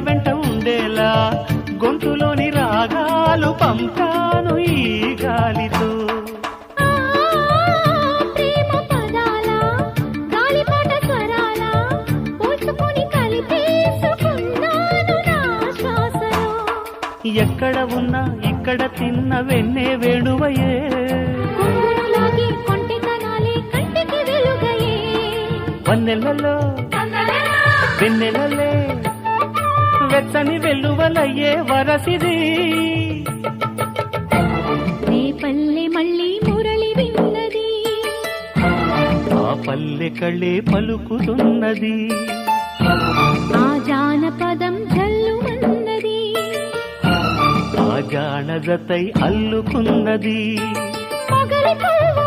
వెంట ఉండేలా గొంతులోని రాగాలు పంపాను ఈ గాలితో. ప్రేమ పదాల గాలిపాట స్వరాల పోల్చుకొని కలిపేసుకున్నాను నా శ్వాసలో. ఎక్కడ ఉన్నా ఇక్కడ తిన్న వెన్నే వేణువయే, కొంగులాగి కొంటెతనాలే కంటికి వెలుగయే. వన్నెలలో వెన్నెలలే వెచ్చని వెల్లువలయ్యే వరసిది. రేపల్లె మళ్ళీ మురళి విన్నది, ఆ పల్లె కళ్ళే పలుకుతున్నది, ఆ జానపదం జల్లుమన్నది, ఆ జానజతై అల్లుకున్నది. మొగలి పువ్వు